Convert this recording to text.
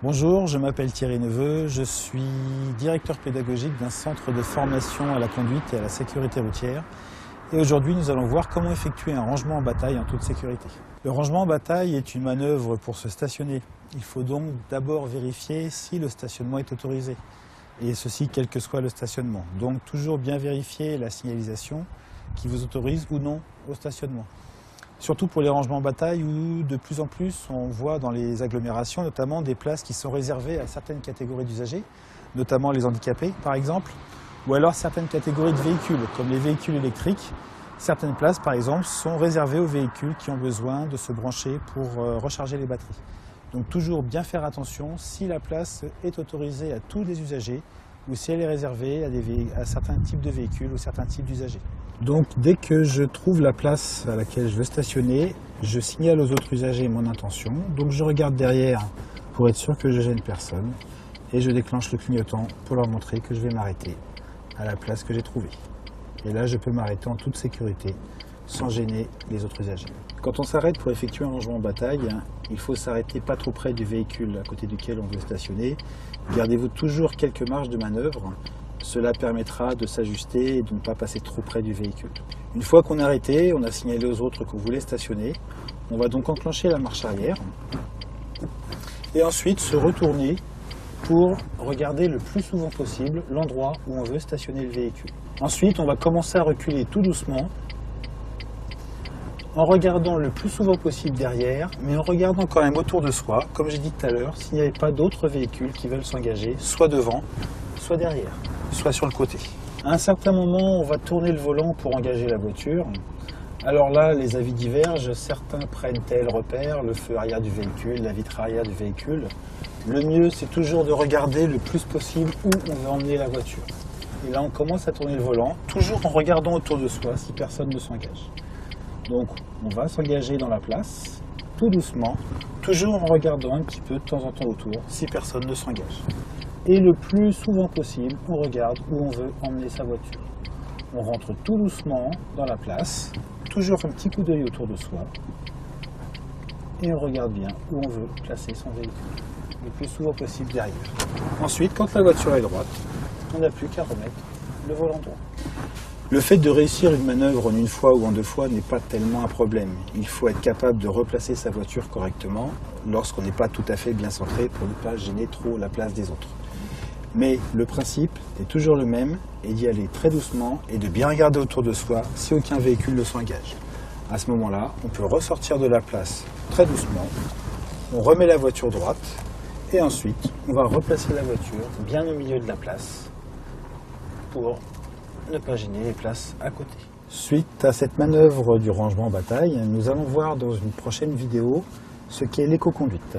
Bonjour, je m'appelle Thierry Neveu, je suis directeur pédagogique d'un centre de formation à la conduite et à la sécurité routière. Et aujourd'hui, nous allons voir comment effectuer un rangement en bataille en toute sécurité. Le rangement en bataille est une manœuvre pour se stationner. Il faut donc d'abord vérifier si le stationnement est autorisé. Et ceci, quel que soit le stationnement. Donc toujours bien vérifier la signalisation qui vous autorise ou non au stationnement. Surtout pour les rangements en bataille où de plus en plus on voit dans les agglomérations notamment des places qui sont réservées à certaines catégories d'usagers, notamment les handicapés par exemple, ou alors certaines catégories de véhicules comme les véhicules électriques. Certaines places par exemple sont réservées aux véhicules qui ont besoin de se brancher pour recharger les batteries. Donc toujours bien faire attention si la place est autorisée à tous les usagers ou si elle est réservée à certains types de véhicules ou certains types d'usagers. Donc dès que je trouve la place à laquelle je veux stationner, je signale aux autres usagers mon intention. Donc je regarde derrière pour être sûr que je gêne personne et je déclenche le clignotant pour leur montrer que je vais m'arrêter à la place que j'ai trouvée. Et là je peux m'arrêter en toute sécurité sans gêner les autres usagers. Quand on s'arrête pour effectuer un rangement en bataille, il faut s'arrêter pas trop près du véhicule à côté duquel on veut stationner. Gardez-vous toujours quelques marges de manœuvre. Cela permettra de s'ajuster et de ne pas passer trop près du véhicule. Une fois qu'on est arrêté, on a signalé aux autres qu'on voulait stationner. On va donc enclencher la marche arrière et ensuite se retourner pour regarder le plus souvent possible l'endroit où on veut stationner le véhicule. Ensuite, on va commencer à reculer tout doucement en regardant le plus souvent possible derrière, mais en regardant quand même autour de soi, comme j'ai dit tout à l'heure, s'il n'y avait pas d'autres véhicules qui veulent s'engager, soit devant, soit derrière, soit sur le côté. À un certain moment, on va tourner le volant pour engager la voiture. Alors là, les avis divergent. Certains prennent tel repère, le feu arrière du véhicule, la vitre arrière du véhicule. Le mieux, c'est toujours de regarder le plus possible où on veut emmener la voiture. Et là, on commence à tourner le volant, toujours en regardant autour de soi si personne ne s'engage. Donc, on va s'engager dans la place, tout doucement, toujours en regardant un petit peu de temps en temps autour si personne ne s'engage. Et le plus souvent possible, on regarde où on veut emmener sa voiture. On rentre tout doucement dans la place, toujours un petit coup d'œil autour de soi, et on regarde bien où on veut placer son véhicule, le plus souvent possible derrière. Ensuite, quand la voiture est droite, on n'a plus qu'à remettre le volant droit. Le fait de réussir une manœuvre en une fois ou en deux fois n'est pas tellement un problème. Il faut être capable de replacer sa voiture correctement lorsqu'on n'est pas tout à fait bien centré pour ne pas gêner trop la place des autres. Mais le principe est toujours le même, et d'y aller très doucement et de bien regarder autour de soi si aucun véhicule ne s'engage. À ce moment-là, on peut ressortir de la place très doucement, on remet la voiture droite et ensuite on va replacer la voiture bien au milieu de la place pour ne pas gêner les places à côté. Suite à cette manœuvre du rangement en bataille, nous allons voir dans une prochaine vidéo ce qu'est l'éco-conduite.